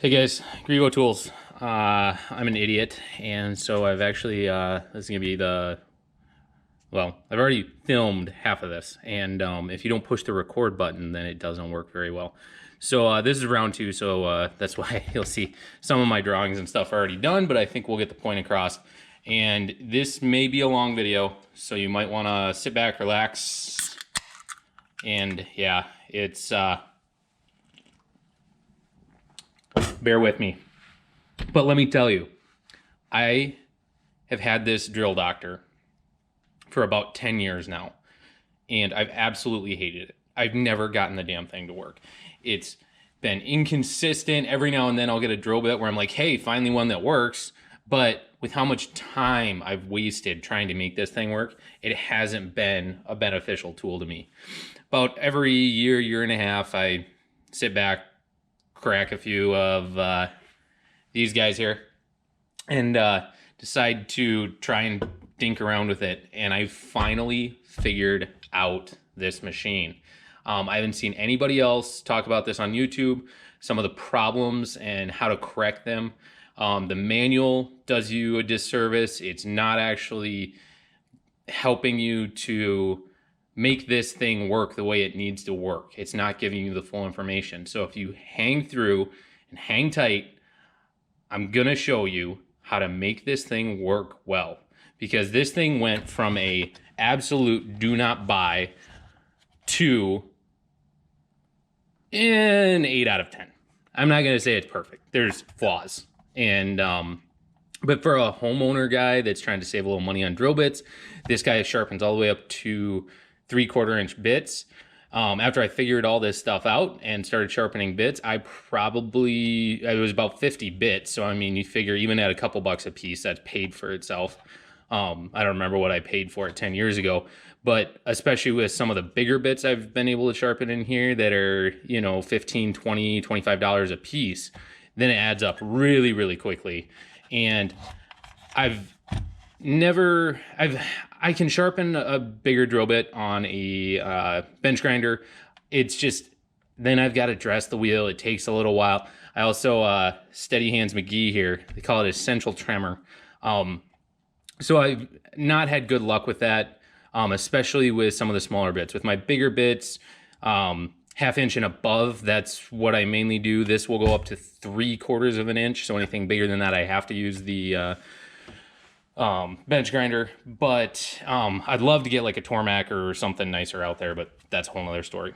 Hey guys, Grego Tools. I'm an idiot, and so I've actually, this is gonna be well, I've already filmed half of this, and if you don't push the record button, then it doesn't work very well. So this is round two, so that's why you'll see some of my drawings and stuff are already done, but I think we'll get the point across. And this may be a long video, so you might wanna sit back, relax, and yeah, it's, bear with me. But let me tell you, I have had this drill doctor for about 10 years now, and I've absolutely hated it. I've never gotten the damn thing to work. It's been inconsistent. Every now and then I'll get a drill bit where I'm like, hey, finally one that works. But with how much time I've wasted trying to make this thing work, it hasn't been a beneficial tool to me. About every year and a half, I sit back, crack a few of these guys here, and decide to try and dink around with it. And I finally figured out this machine. I haven't seen anybody else talk about this on YouTube, some of the problems and how to correct them. The manual does you a disservice. It's not actually helping you to make this thing work the way it needs to work. It's not giving you the full information. So if you hang through and hang tight, I'm gonna show you how to make this thing work well, because this thing went from a absolute do not buy to an 8 out of 10. I'm not gonna say it's perfect. There's flaws. And but for a homeowner guy that's trying to save a little money on drill bits, this guy sharpens all the way up to 3/4 inch bits. After I figured all this stuff out and started sharpening bits, it was about 50 bits. So, I mean, you figure even at a couple bucks a piece, that's paid for itself. I don't remember what I paid for it 10 years ago, but especially with some of the bigger bits I've been able to sharpen in here that are, you know, $15, $20, $25 a piece, then it adds up really, really quickly. And I can sharpen a bigger drill bit on a bench grinder. It's just, then I've got to dress the wheel. It takes a little while. I also, Steady Hands McGee here, they call it a central tremor. So I've not had good luck with that, especially with some of the smaller bits. With my bigger bits, 1/2 inch and above, that's what I mainly do. This will go up to 3/4 of an inch. So anything bigger than that, I have to use the bench grinder. But I'd love to get like a Tormac or something nicer out there, but that's a whole nother story.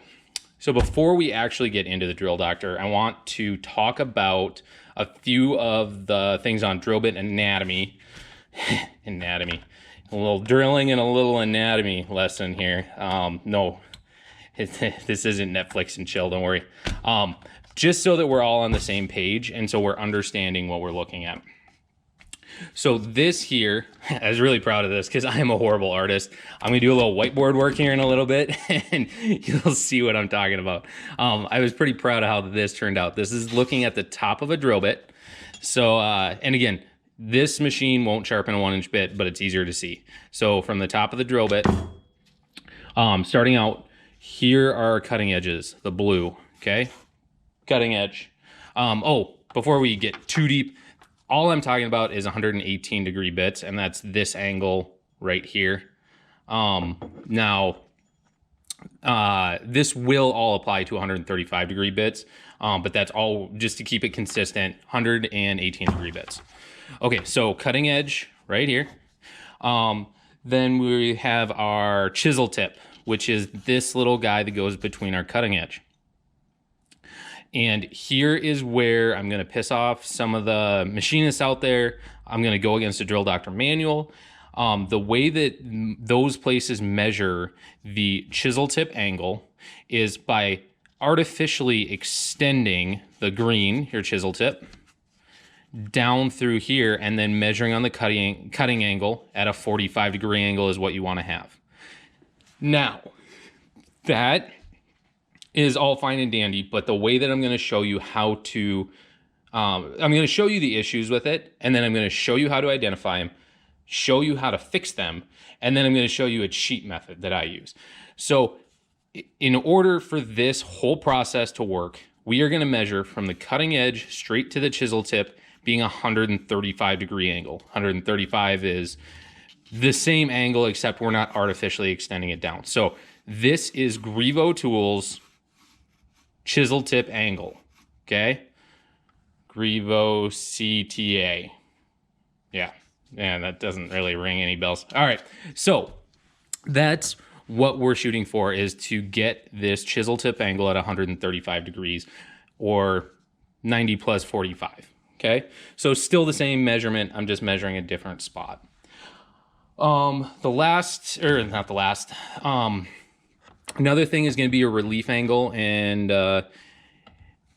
So before we actually get into the drill doctor, I want to talk about a few of the things on drill bit anatomy. Anatomy. A little drilling and a little anatomy lesson here. No, this isn't Netflix and chill, don't worry. Just so that we're all on the same page and so we're understanding what we're looking at. So this here, I was really proud of this because I am a horrible artist. I'm gonna do a little whiteboard work here in a little bit and you'll see what I'm talking about. I was pretty proud of how this turned out. This is looking at the top of a drill bit. So, and again, this machine won't sharpen a 1-inch bit, but it's easier to see. So from the top of the drill bit, starting out, here are cutting edges, the blue, okay? Cutting edge. Oh, before we get too deep, all I'm talking about is 118-degree bits, and that's this angle right here. Now, this will all apply to 135-degree bits, but that's all just to keep it consistent, 118-degree bits. Okay, so cutting edge right here. Then we have our chisel tip, which is this little guy that goes between our cutting edge. And here is where I'm gonna piss off some of the machinists out there. I'm gonna go against the Drill Doctor manual. The way that those places measure the chisel tip angle is by artificially extending the green, your chisel tip, down through here and then measuring on the cutting angle at a 45-degree angle is what you wanna have. Now, that is all fine and dandy, but the way that I'm going to show you how to, I'm going to show you the issues with it, and then I'm going to show you how to identify them, show you how to fix them, and then I'm going to show you a cheat method that I use. So in order for this whole process to work, we are going to measure from the cutting edge straight to the chisel tip being a 135-degree angle. 135 is the same angle, except we're not artificially extending it down. So this is Grevo Tools chisel tip angle, okay? Grevo CTA. Yeah, that doesn't really ring any bells. All right, so that's what we're shooting for, is to get this chisel tip angle at 135 degrees or 90 plus 45, okay? So still the same measurement, I'm just measuring a different spot. Another thing is going to be a relief angle, and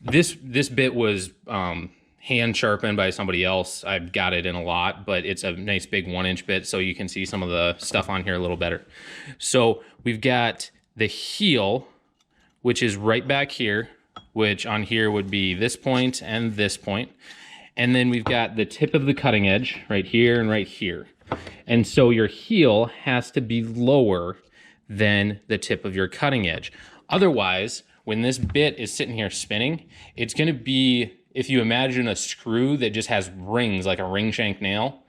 this bit was hand sharpened by somebody else. I've got it in a lot, but it's a nice big 1-inch bit, so you can see some of the stuff on here a little better. So we've got the heel, which is right back here, which on here would be this point and this point. And then we've got the tip of the cutting edge right here and right here. And so your heel has to be lower than the tip of your cutting edge. Otherwise, when this bit is sitting here spinning, it's going to be, if you imagine a screw that just has rings like a ring shank nail,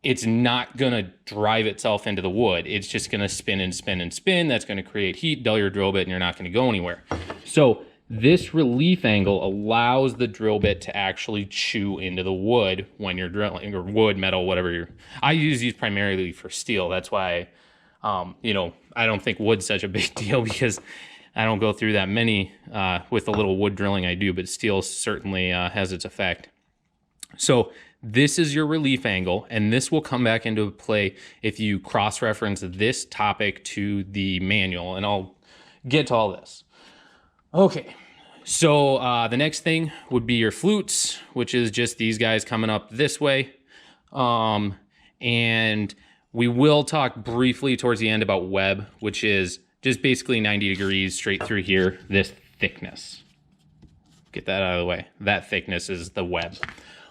it's not going to drive itself into the wood. It's just going to spin and spin and spin. That's going to create heat, dull your drill bit, and you're not going to go anywhere. So this relief angle allows the drill bit to actually chew into the wood when you're drilling, or wood, metal, whatever I use these primarily for steel. That's why, you know, I don't think wood's such a big deal, because I don't go through that many with the little wood drilling I do, but steel certainly has its effect. So this is your relief angle, and this will come back into play if you cross-reference this topic to the manual, and I'll get to all this. Okay, so the next thing would be your flutes, which is just these guys coming up this way. And we will talk briefly towards the end about web, which is just basically 90 degrees straight through here, this thickness. Get that out of the way. That thickness is the web.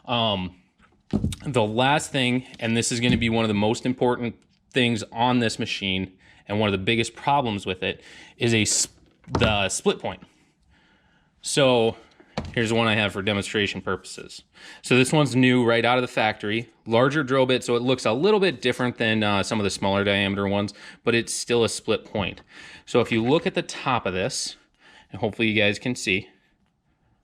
The last thing, and this is going to be one of the most important things on this machine, and one of the biggest problems with it, is the split point. So here's one I have for demonstration purposes. So this one's new right out of the factory. Larger drill bit, so it looks a little bit different than some of the smaller diameter ones, but it's still a split point. So if you look at the top of this, and hopefully you guys can see.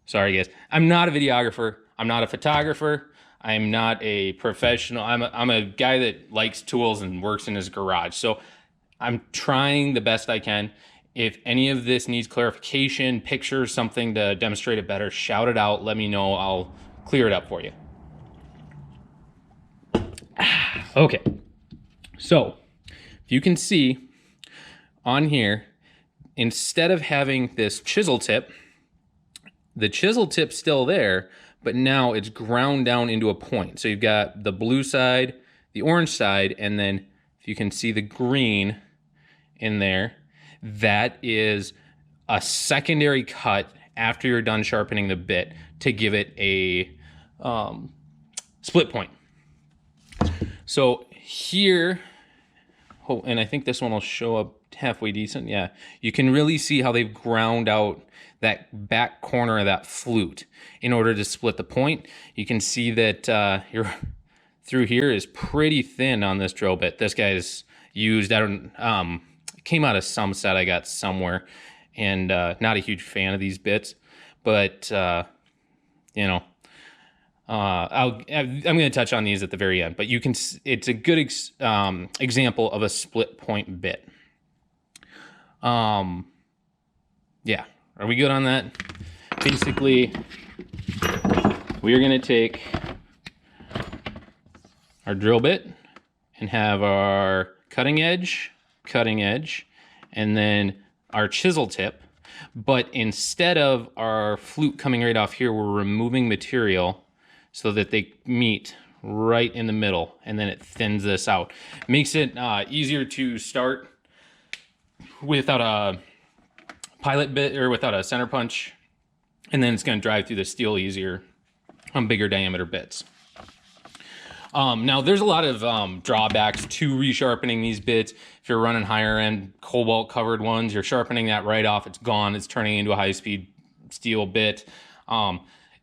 Sorry guys, I'm not a videographer. I'm not a photographer. I'm not a professional. I'm a guy that likes tools and works in his garage. So I'm trying the best I can. If any of this needs clarification, pictures, something to demonstrate it better, shout it out. Let me know. I'll clear it up for you. Okay. So if you can see on here, instead of having this chisel tip, the chisel tip's still there, but now it's ground down into a point. So you've got the blue side, the orange side, and then if you can see the green in there, that is a secondary cut after you're done sharpening the bit to give it a split point. So here, oh, and I think this one will show up halfway decent. Yeah, you can really see how they've ground out that back corner of that flute in order to split the point. You can see that your through here is pretty thin on this drill bit. This guy's used, I don't, came out of some set I got somewhere, and not a huge fan of these bits, but you know, I'm going to touch on these at the very end. But you can, it's a good example of a split point bit. Yeah, are we good on that? Basically, we're going to take our drill bit and have our cutting edge, and then our chisel tip. But instead of our flute coming right off here, we're removing material so that they meet right in the middle, and then it thins this out. Makes it easier to start without a pilot bit or without a center punch, and then it's going to drive through the steel easier on bigger diameter bits. Now, there's a lot of drawbacks to resharpening these bits. If you're running higher end cobalt covered ones, you're sharpening that right off, it's gone, it's turning into a high speed steel bit.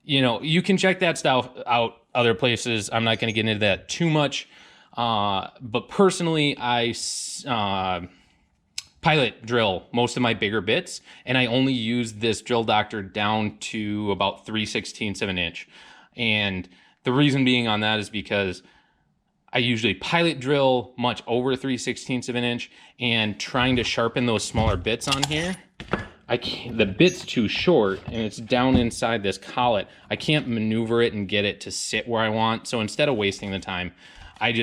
You know, you can check that stuff out other places. I'm not going to get into that too much. But personally, I pilot drill most of my bigger bits, and I only use this drill doctor down to about 3/16 of an inch. And the reason being on that is because I usually pilot drill much over 3/16 of an inch, and trying to sharpen those smaller bits on here, the bit's too short and it's down inside this collet. I can't maneuver it and get it to sit where I want. So instead of wasting the time, I'm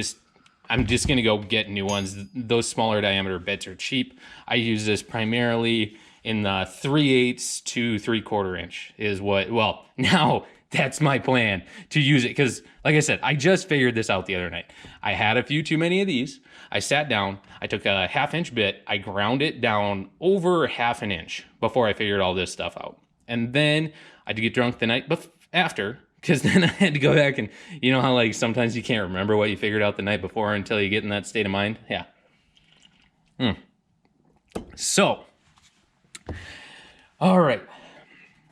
just gonna go get new ones. Those smaller diameter bits are cheap. I use this primarily in the 3/8 to 3/4 inch is what, well, now that's my plan to use it. Because like I said, I just figured this out the other night. I had a few too many of these. I sat down, I took a 1/2 inch bit, I ground it down over 1/2 an inch before I figured all this stuff out. And then I had to get drunk the night after, because then I had to go back and, you know how like sometimes you can't remember what you figured out the night before until you get in that state of mind? Yeah. So, all right.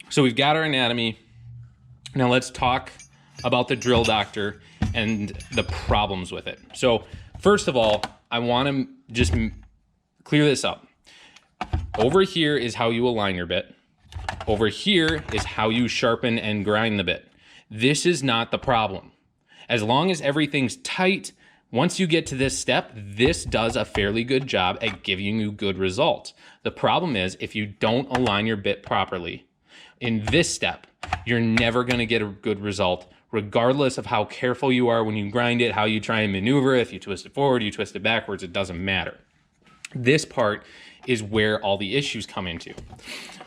So we've got our anatomy. Now let's talk about the drill doctor and the problems with it. So first of all, I want to just clear this up. Over here is how you align your bit. Over here is how you sharpen and grind the bit. This is not the problem. As long as everything's tight, once you get to this step, this does a fairly good job at giving you good results. The problem is if you don't align your bit properly, in this step, you're never going to get a good result, regardless of how careful you are when you grind it, how you try and maneuver. If you twist it forward, you twist it backwards, it doesn't matter. This part is where all the issues come into.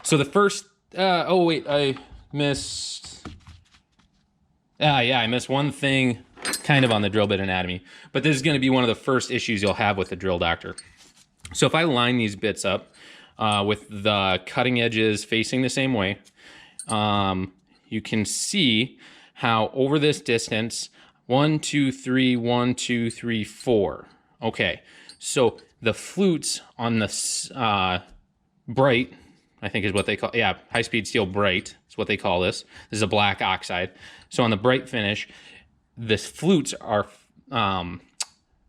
So the first, oh wait, I missed one thing kind of on the drill bit anatomy, but this is going to be one of the first issues you'll have with the drill doctor. So if I line these bits up with the cutting edges facing the same way, you can see how over this distance, 1, 2, 3, 1, 2, 3, 4. Okay, so the flutes on the bright, I think is what they call, yeah, high-speed steel bright is what they call this. This is a black oxide. So on the bright finish, the flutes are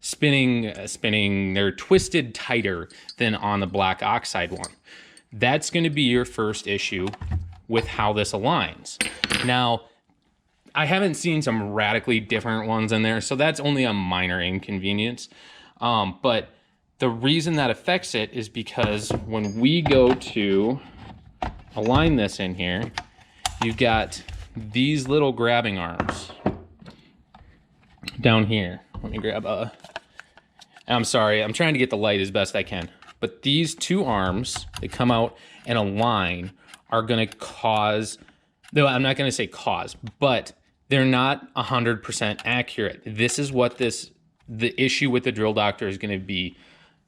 spinning, they're twisted tighter than on the black oxide one. That's going to be your first issue with how this aligns. Now, I haven't seen some radically different ones in there, so that's only a minor inconvenience. But the reason that affects it is because when we go to align this in here, you've got these little grabbing arms down here. Let me grab I'm sorry, I'm trying to get the light as best I can. But these two arms that come out and align are gonna cause, though I'm not gonna say cause, but they're not 100% accurate. This is what the issue with the drill doctor is gonna be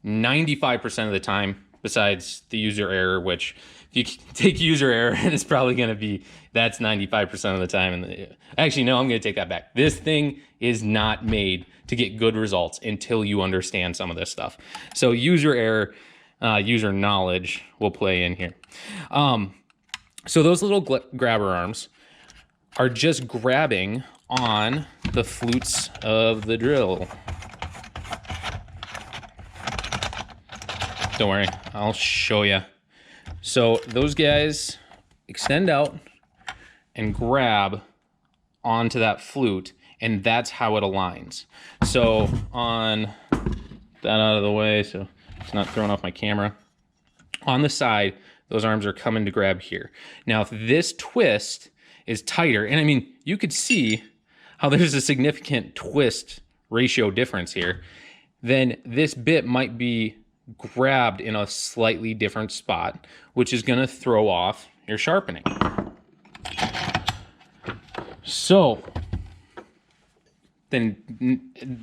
95% of the time, besides the user error, which if you take user error, it's probably gonna be, that's 95% of the time. And actually, no, I'm gonna take that back. This thing is not made to get good results until you understand some of this stuff. So user error, user knowledge will play in here. So those little grabber arms are just grabbing on the flutes of the drill. Don't worry, I'll show you. So those guys extend out and grab onto that flute, and that's how it aligns. So on that out of the way, so it's not throwing off my camera. On the side, those arms are coming to grab here. Now, if this twist is tighter, and I mean, you could see how there's a significant twist ratio difference here, then this bit might be grabbed in a slightly different spot, which is gonna throw off your sharpening. So, then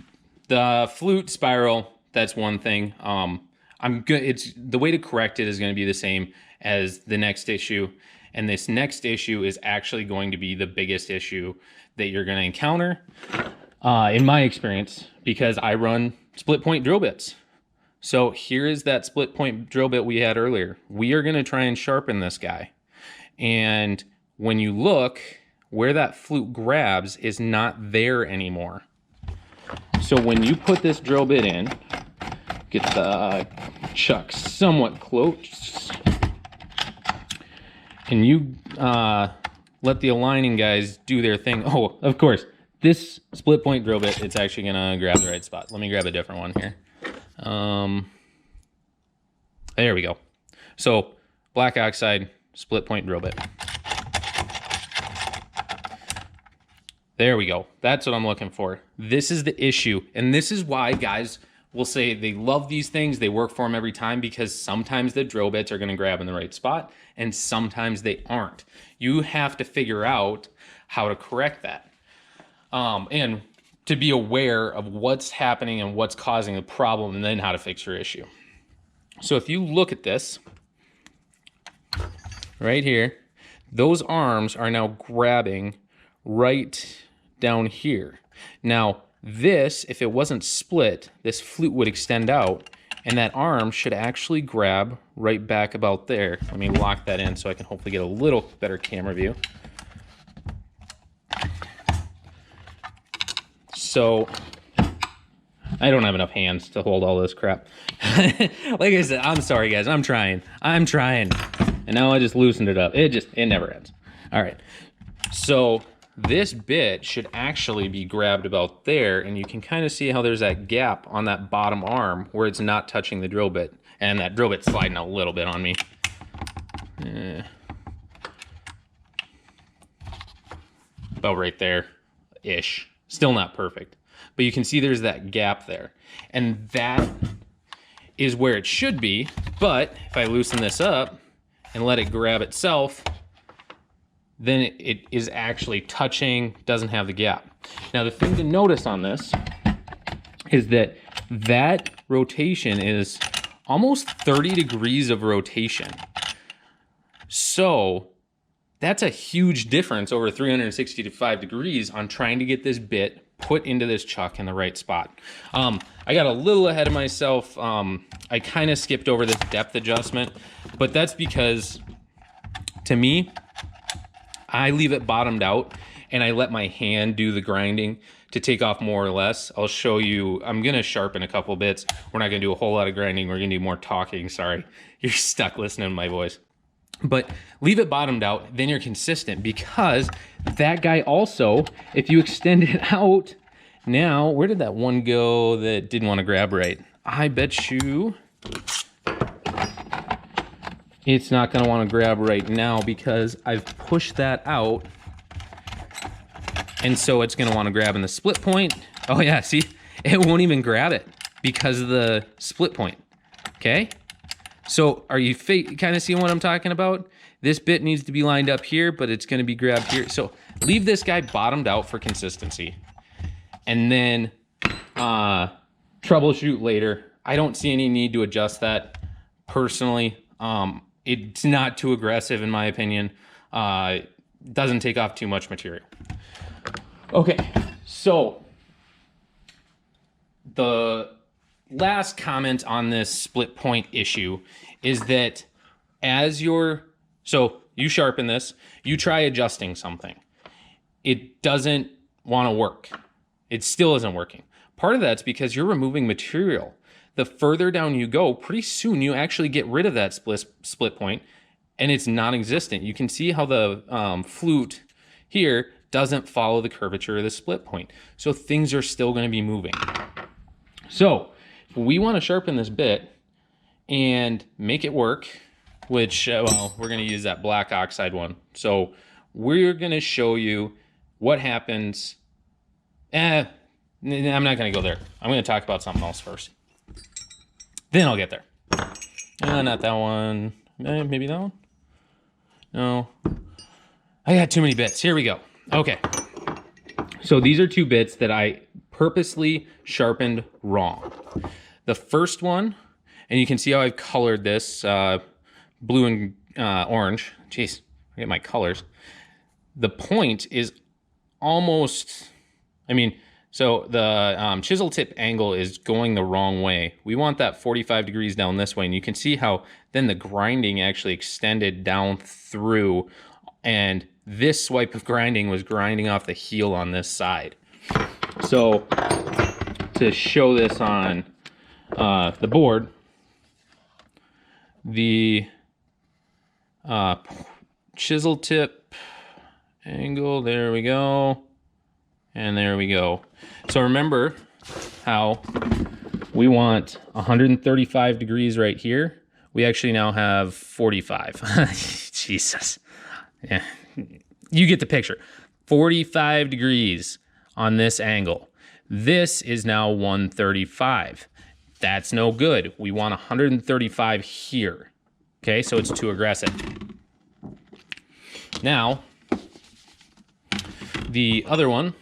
the flute spiral, that's one thing. It's the way to correct it is going to be the same as the next issue, and this next issue is actually going to be the biggest issue that you're going to encounter, in my experience, because I run split point drill bits. So here is that split point drill bit we had earlier. We are going to try and sharpen this guy, And when you look, where that flute grabs is not there anymore. So when you put this drill bit in, get the chuck somewhat close, and you let the aligning guys do their thing. Oh, of course, this split point drill bit, it's actually gonna grab the right spot. Let me grab a different one here. There we go. So black oxide split point drill bit. There we go. That's what I'm looking for. This is the issue. And this is why guys will say they love these things. They work for them every time, because sometimes the drill bits are going to grab in the right spot and sometimes they aren't. You have to figure out how to correct that. And to be aware of what's happening and what's causing the problem, and then how to fix your issue. So if you look at this right here, those arms are now grabbing right down here. Now this, if it wasn't split, this flute would extend out and that arm should actually grab right back about there. Let me lock that in so I can hopefully get a little better camera view. So I don't have enough hands to hold all this crap. Like I said, I'm sorry guys, I'm trying. And now I just loosened it up. It never ends. All right, so this bit should actually be grabbed about there, and you can kind of see how there's that gap on that bottom arm where it's not touching the drill bit, and that drill bit's sliding a little bit on me. About right there-ish. Still not perfect, but you can see there's that gap there, and that is where it should be. But if I loosen this up and let it grab itself, then it is actually touching, doesn't have the gap. Now the thing to notice on this is that that rotation is almost 30 degrees of rotation. So that's a huge difference over 365 degrees on trying to get this bit put into this chuck in the right spot. I got a little ahead of myself. I kind of skipped over this depth adjustment, but that's because to me, I leave it bottomed out and I let my hand do the grinding to take off more or less. I'll show you, I'm gonna sharpen a couple bits. We're not gonna do a whole lot of grinding. We're gonna do more talking, sorry. You're stuck listening to my voice. But leave it bottomed out, then you're consistent, because that guy also, if you extend it out, now, where did that one go that didn't wanna grab right? I bet you it's not gonna wanna grab right now because I've pushed that out. And so it's gonna wanna grab in the split point. Oh yeah, see, it won't even grab it because of the split point, okay? So are you kind of seeing what I'm talking about? This bit needs to be lined up here, but it's gonna be grabbed here. So leave this guy bottomed out for consistency. And then troubleshoot later. I don't see any need to adjust that personally. It's not too aggressive in my opinion. Doesn't take off too much material. Okay, so the last comment on this split point issue is that so you sharpen this, you try adjusting something. It doesn't want to work. It still isn't working. Part of that's because you're removing material. The further down you go, pretty soon you actually get rid of that split point and it's non-existent. You can see how the flute here doesn't follow the curvature of the split point. So things are still going to be moving. So if we want to sharpen this bit and make it work, which, well, we're going to use that black oxide one. So we're going to show you what happens. I'm not going to go there. I'm going to talk about something else first. Then I'll get there. Not that one. Maybe that one? No. I got too many bits. Here we go. Okay. So these are two bits that I purposely sharpened wrong. The first one, and you can see how I've colored this blue and orange. Jeez, I get my colors. The point is almost, so the chisel tip angle is going the wrong way. We want that 45 degrees down this way, and you can see how then the grinding actually extended down through And this swipe of grinding was grinding off the heel on this side. So to show this on the board, the chisel tip angle, there we go, and there we go. So remember how we want 135 degrees right here. We actually now have 45. Jesus. Yeah, you get the picture. 45 degrees on this angle. This is now 135. That's no good. We want 135 here. Okay, so it's too aggressive. Now, the other one,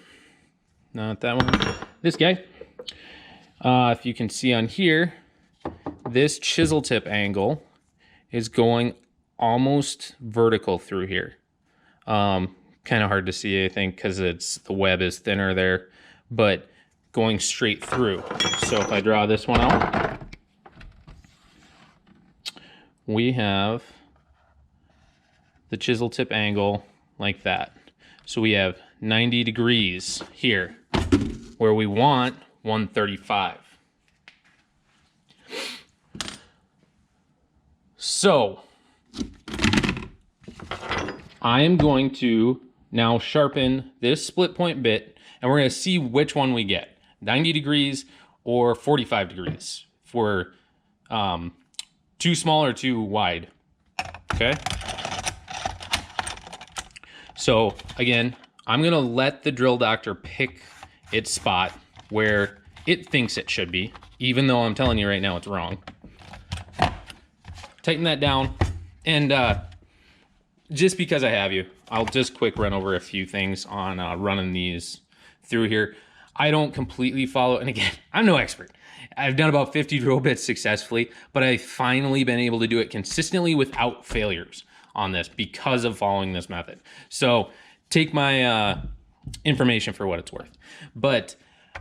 not that one, this guy. If you can see on here, this chisel tip angle is going almost vertical through here. Kind of hard to see, I think, because the web is thinner there, but going straight through. So if I draw this one out, we have the chisel tip angle like that. So we have 90 degrees here where we want 135. So I am going to now sharpen this split point bit, and we're going to see which one we get, 90 degrees or 45 degrees, if we're too small or too wide. Okay. So again, I'm going to let the drill doctor pick its spot where it thinks it should be, even though I'm telling you right now it's wrong. Tighten that down, and just because I have you, I'll just quick run over a few things on running these through here. I don't completely follow, and again, I'm no expert. I've done about 50 drill bits successfully, but I've finally been able to do it consistently without failures on this because of following this method. So take my information for what it's worth. But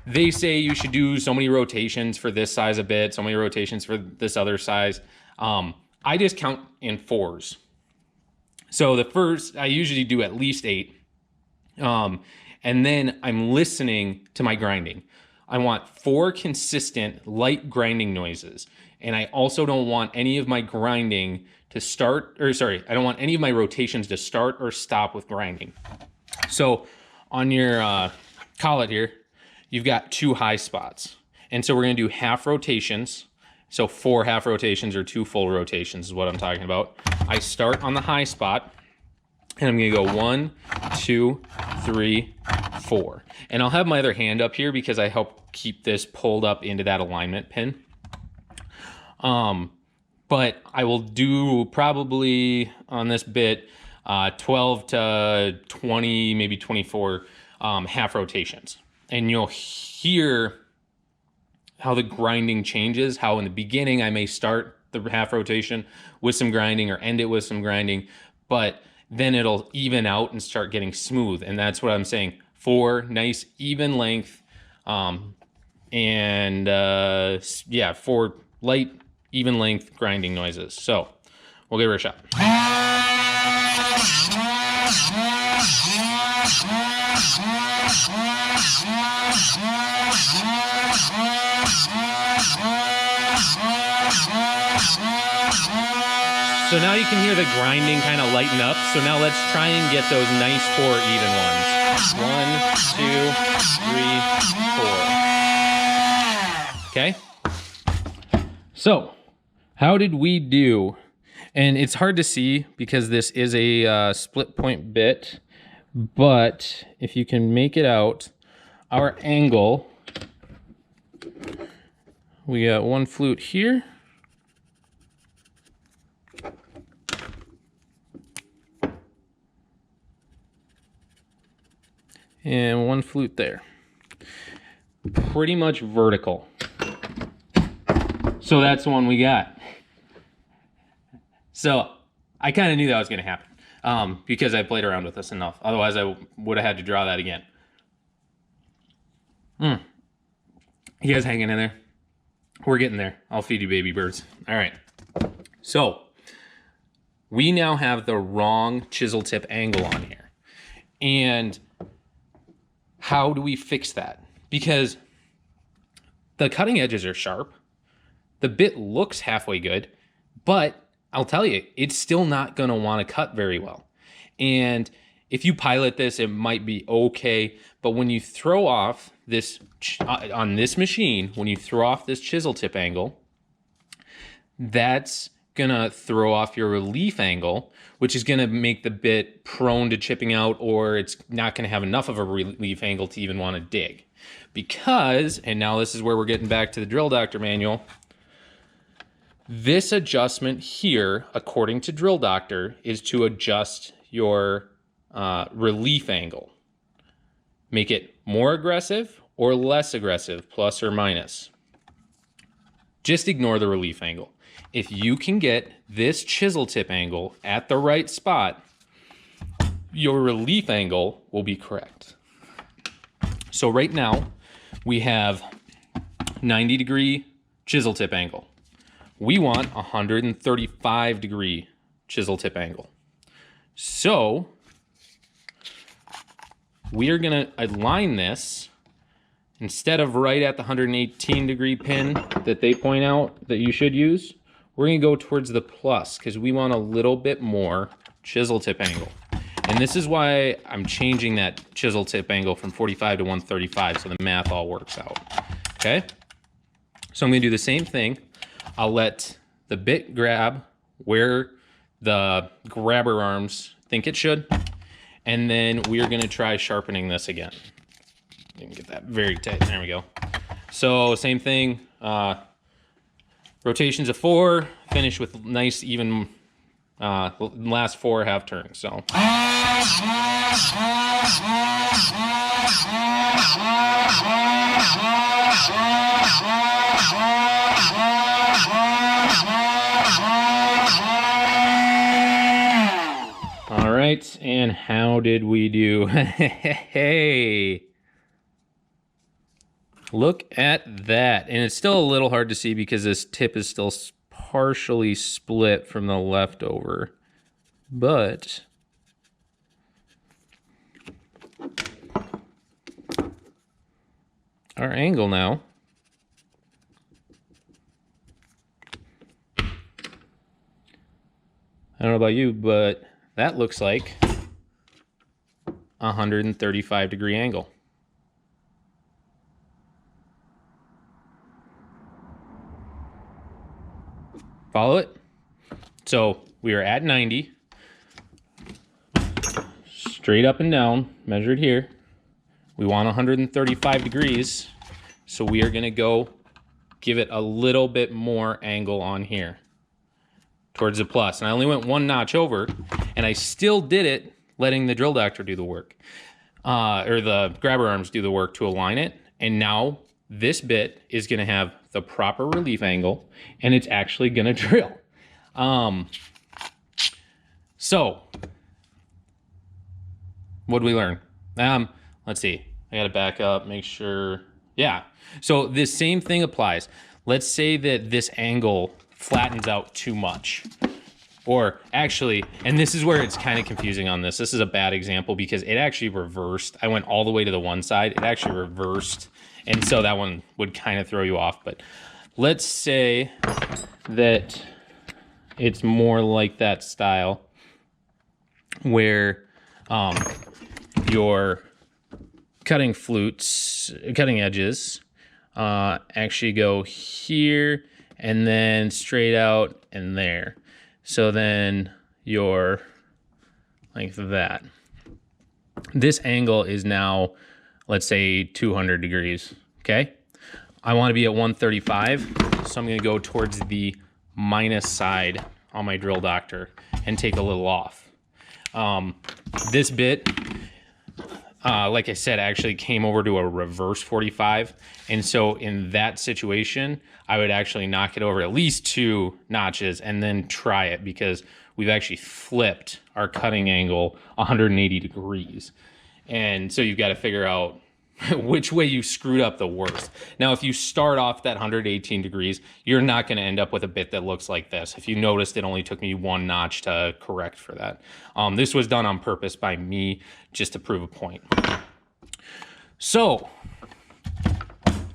they say you should do so many rotations for this size of bit, so many rotations for this other size. I just count in 4s. So the first, I usually do at least 8. And then I'm listening to my grinding. I want 4 consistent light grinding noises. And I also don't want any of my grinding to start, or sorry, I don't want any of my rotations to start or stop with grinding. So on your collet here, you've got 2 high spots. And so we're gonna do half rotations. So 4 half rotations or 2 full rotations is what I'm talking about. I start on the high spot, and I'm gonna go 1, 2, 3, 4. And I'll have my other hand up here because I help keep this pulled up into that alignment pin. But I will do probably on this bit 12 to 20, maybe 24 half rotations. And you'll hear how the grinding changes, how in the beginning I may start the half rotation with some grinding or end it with some grinding, but then it'll even out and start getting smooth. And that's what I'm saying. 4 nice even length, and yeah, 4 light even length grinding noises. So we'll give it a shot. So now you can hear the grinding kind of lighten up. So now let's try and get those nice 4 even ones. 1, 2, 3, 4. Okay. So how did we do? And it's hard to see because this is a split point bit, but if you can make it out, our angle, we got 1 flute here. And 1 flute there. Pretty much vertical. So that's the one we got. So I kind of knew that was going to happen because I played around with this enough. Otherwise, I would have had to draw that again. You guys hanging in there? We're getting there. I'll feed you baby birds. All right. So we now have the wrong chisel tip angle on here. And how do we fix that? Because the cutting edges are sharp. The bit looks halfway good, but I'll tell you, it's still not going to want to cut very well. And if you pilot this, it might be okay. But when you throw off this, on this machine, when you throw off this chisel tip angle, that's going to throw off your relief angle, which is going to make the bit prone to chipping out, or it's not going to have enough of a relief angle to even want to dig. Because, and now this is where we're getting back to the Drill Doctor manual, this adjustment here, according to Drill Doctor, is to adjust your relief angle. Make it more aggressive or less aggressive, plus or minus. Just ignore the relief angle. If you can get this chisel tip angle at the right spot, your relief angle will be correct. So right now, we have 90-degree chisel tip angle. We want 135-degree chisel tip angle. So we are going to align this, instead of right at the 118-degree pin that they point out that you should use, we're going to go towards the plus because we want a little bit more chisel tip angle. And this is why I'm changing that chisel tip angle from 45 to 135 so the math all works out. Okay? So I'm going to do the same thing. I'll let the bit grab where the grabber arms think it should. And then we are going to try sharpening this again. You can get that very tight. There we go. So same thing. Rotations of 4. Finish with nice even last 4 half turns. So. All right, and how did we do? Hey, look at that. And it's still a little hard to see because this tip is still partially split from the leftover, but our angle now I don't know about you, but that looks like a 135-degree angle. Follow it? So we are at 90, straight up and down, measured here. We want 135 degrees, so we are gonna go give it a little bit more angle on here towards the plus. And I only went 1 notch over, and I still did it letting the Drill Doctor do the work, or the grabber arms do the work to align it. And now this bit is gonna have the proper relief angle, and it's actually gonna drill. So what did we learn? Let's see, I gotta back up, make sure. Yeah, so this same thing applies. Let's say that this angle flattens out too much, or actually, and this is where it's kind of confusing on this. This is a bad example because it actually reversed. I went all the way to the one side, it actually reversed. And so that one would kind of throw you off. But let's say that it's more like that style where your cutting edges actually go here and then straight out and there. So then you're like that. This angle is now, let's say 200 degrees, okay? I wanna be at 135, so I'm gonna go towards the minus side on my Drill Doctor and take a little off. This bit, like I said, actually came over to a reverse 45. And so in that situation, I would actually knock it over at least 2 notches and then try it, because we've actually flipped our cutting angle 180 degrees. And so you've got to figure out which way you screwed up the worst. Now, if you start off that 118 degrees, you're not going to end up with a bit that looks like this. If you noticed, it only took me 1 notch to correct for that. This was done on purpose by me just to prove a point. So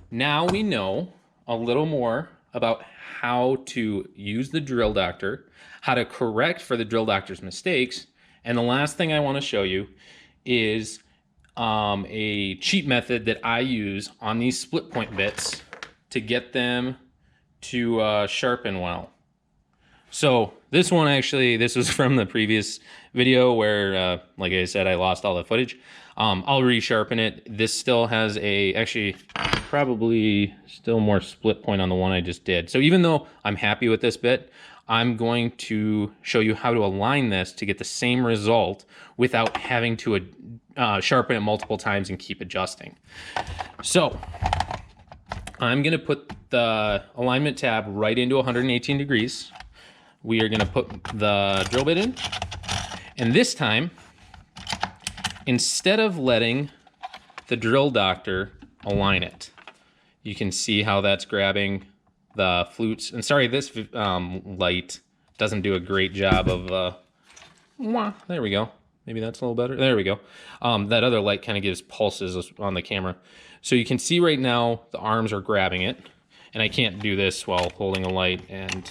now we know a little more about how to use the drill doctor, how to correct for the drill doctor's mistakes. And the last thing I want to show you is a cheat method that I use on these split point bits to get them to sharpen well. So this one actually, this was from the previous video where, like I said, I lost all the footage. I'll resharpen it. This still has actually probably still more split point on the one I just did. So even though I'm happy with this bit, I'm going to show you how to align this to get the same result without having to sharpen it multiple times and keep adjusting. So I'm going to put the alignment tab right into 118 degrees. We are going to put the drill bit in, and this time, instead of letting the drill doctor align it, you can see how that's grabbing the flutes. And sorry, this light doesn't do a great job of, there we go. Maybe that's a little better. There we go. That other light kind of gives pulses on the camera. So you can see right now the arms are grabbing it, and I can't do this while holding a light and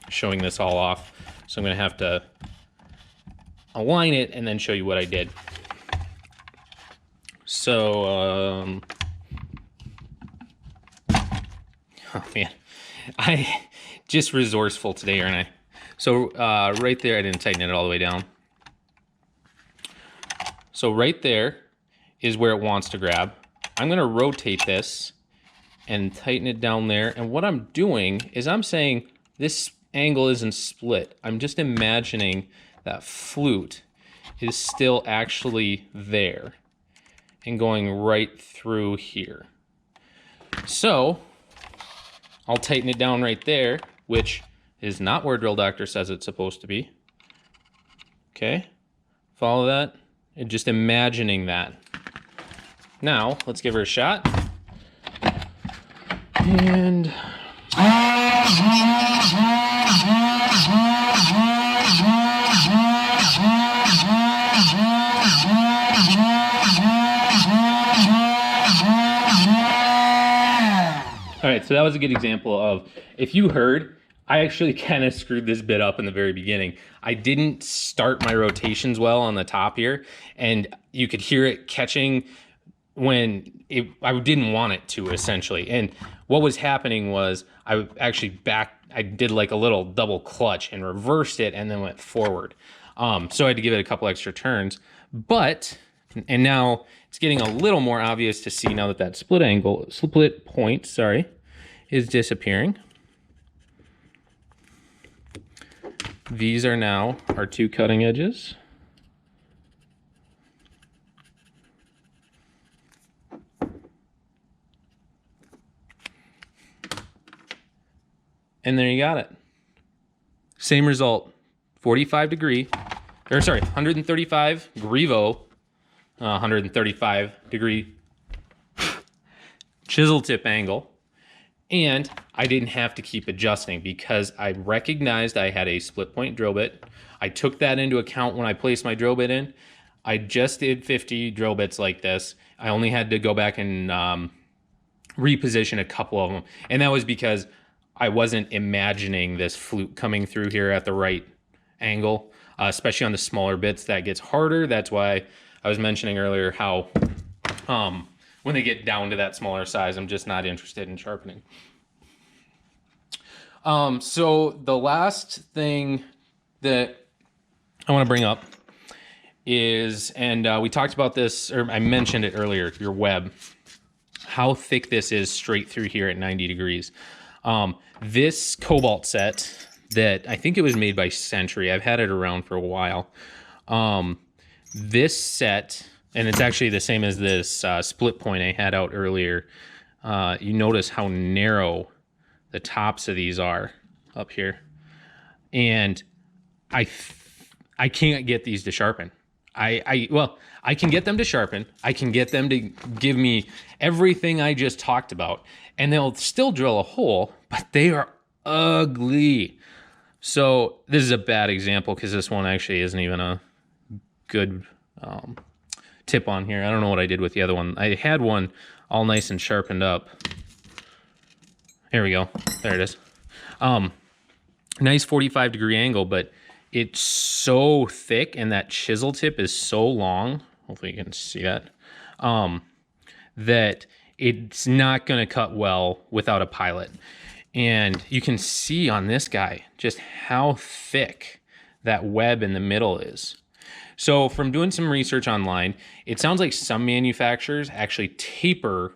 showing this all off. So I'm going to have to align it and then show you what I did. So, oh man, I just resourceful today, aren't I? So right there, I didn't tighten it all the way down. So right there is where it wants to grab. I'm going to rotate this and tighten it down there. And what I'm doing is I'm saying this angle isn't split. I'm just imagining that flute is still actually there and going right through here. So I'll tighten it down right there, which is not where drill doctor says it's supposed to be. Okay, follow that, and just imagining that. Now let's give her a shot. And all right, so that was a good example of, if you heard, I actually kind of screwed this bit up in the very beginning. I didn't start my rotations well on the top here, and you could hear it catching when I didn't want it to, essentially. And what was happening was I did like a little double clutch and reversed it and then went forward. So I had to give it a couple extra turns, and now it's getting a little more obvious to see now that that split point, is disappearing. These are now our 2 cutting edges. And there you got it. Same result, 135 Grevo, 135 degree chisel tip angle. And I didn't have to keep adjusting because I recognized I had a split point drill bit. I took that into account when I placed my drill bit in. I just did 50 drill bits like this. I only had to go back and reposition a couple of them. And that was because I wasn't imagining this flute coming through here at the right angle, especially on the smaller bits. That gets harder. That's why I was mentioning earlier how when they get down to that smaller size, I'm just not interested in sharpening. So the last thing that I want to bring up is, and we talked about this, or I mentioned it earlier, your web, how thick this is straight through here at 90 degrees. This cobalt set that I think it was made by Century, I've had it around for a while. This set, and it's actually the same as this split point I had out earlier. You notice how narrow the tops of these are up here. And I can't get these to sharpen. Well, I can get them to sharpen. I can get them to give me everything I just talked about, and they'll still drill a hole, but they are ugly. So this is a bad example because this one actually isn't even a good tip on here. I don't know what I did with the other one. I had one all nice and sharpened up. Here we go. There it is. Nice 45-degree angle, but it's so thick and that chisel tip is so long, hopefully you can see that, that it's not going to cut well without a pilot. And you can see on this guy just how thick that web in the middle is. So from doing some research online, it sounds like some manufacturers actually taper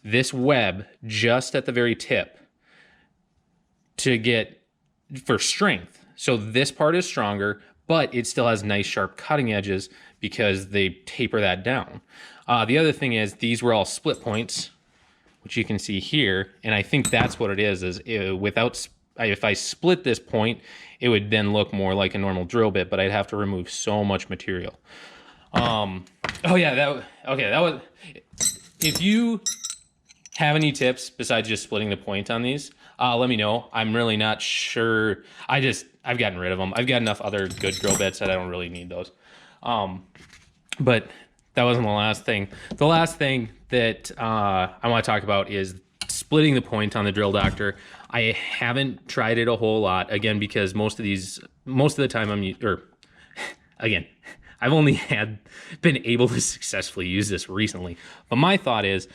this web just at the very tip to get for strength. So this part is stronger, but it still has nice sharp cutting edges because they taper that down. The other thing is these were all split points, which you can see here. And I think that's what it is if I split this point, it would then look more like a normal drill bit, but I'd have to remove so much material. Oh yeah, that was, if you have any tips besides just splitting the point on these, let me know. I'm really not sure. I've gotten rid of them. I've got enough other good drill bits that I don't really need those. But that wasn't the last thing. The last thing that I want to talk about is splitting the point on the Drill Doctor. I haven't tried it a whole lot, again, because most of the time I've only been able to successfully use this recently. But my thought is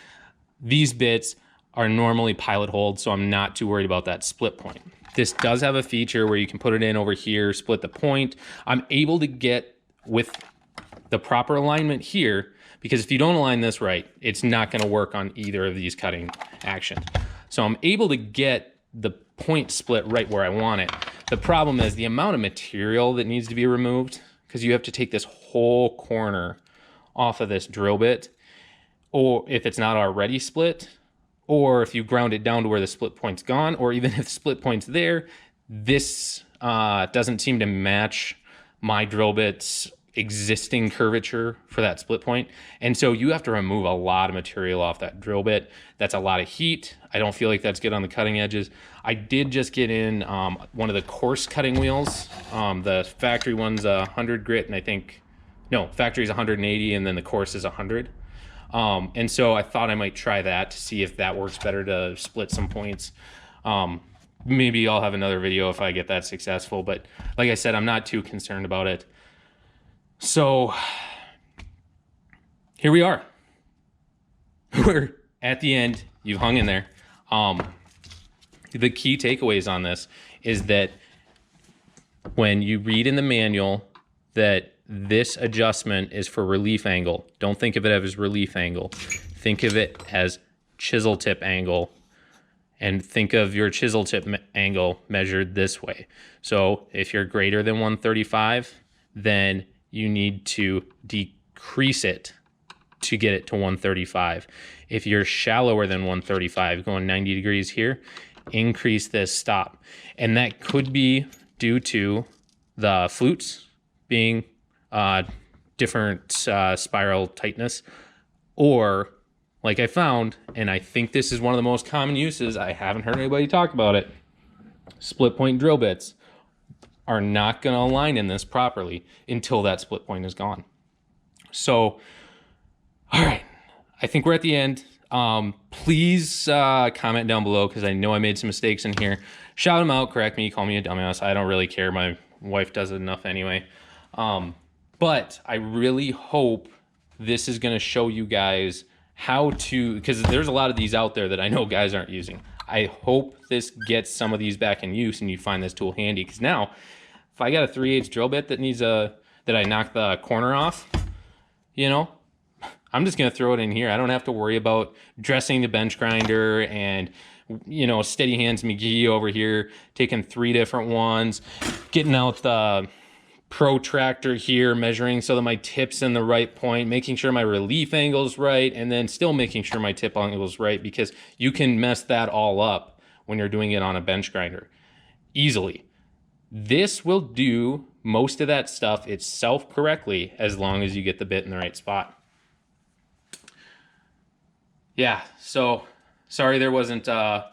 these bits are normally pilot hold, so I'm not too worried about that split point. This does have a feature where you can put it in over here, split the point. I'm able to get with the proper alignment here, because if you don't align this right, it's not going to work on either of these cutting actions. So I'm able to get the point split right where I want it. The problem is the amount of material that needs to be removed, because you have to take this whole corner off of this drill bit, or if it's not already split, or if you ground it down to where the split point's gone, or even if the split point's there, this doesn't seem to match my drill bit's existing curvature for that split point. And so you have to remove a lot of material off that drill bit. That's a lot of heat. I don't feel like that's good on the cutting edges. I did just get in one of the coarse cutting wheels. The factory one's 100 grit, and factory's 180, and then the coarse is 100. And so I thought I might try that to see if that works better to split some points. Maybe I'll have another video if I get that successful, but like I said, I'm not too concerned about it. So here we are. We're at the end. You've hung in there. The key takeaways on this is that when you read in the manual that this adjustment is for relief angle, don't think of it as relief angle. Think of it as chisel tip angle, and think of your chisel tip angle measured this way. So if you're greater than 135, then you need to decrease it to get it to 135. If you're shallower than 135, going 90 degrees here, increase this stop. And that could be due to the flutes being different spiral tightness, or like I found, and I think this is one of the most common uses, I haven't heard anybody talk about it, split point drill bits are not going to align in this properly until that split point is gone. So, all right, I think we're at the end. Please comment down below, because I know I made some mistakes in here. Shout them out, correct me, call me a dumbass. I don't really care. My wife does it enough anyway. But I really hope this is going to show you guys how to, because there's a lot of these out there that I know guys aren't using. I hope this gets some of these back in use and you find this tool handy, because now if I got a 3/8 drill bit that needs that I knock the corner off, I'm just going to throw it in here. I don't have to worry about dressing the bench grinder and, Steady Hands McGee over here, taking 3 different ones, getting out the protractor here, measuring so that my tip's in the right point, making sure my relief angle's right, and then still making sure my tip angle's right, because you can mess that all up when you're doing it on a bench grinder easily. This will do most of that stuff itself correctly as long as you get the bit in the right spot. Yeah, so sorry there wasn't a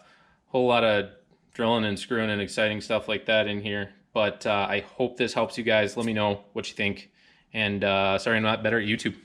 whole lot of drilling and screwing and exciting stuff like that in here, but I hope this helps you guys. Let me know what you think, and sorry I'm not better at YouTube.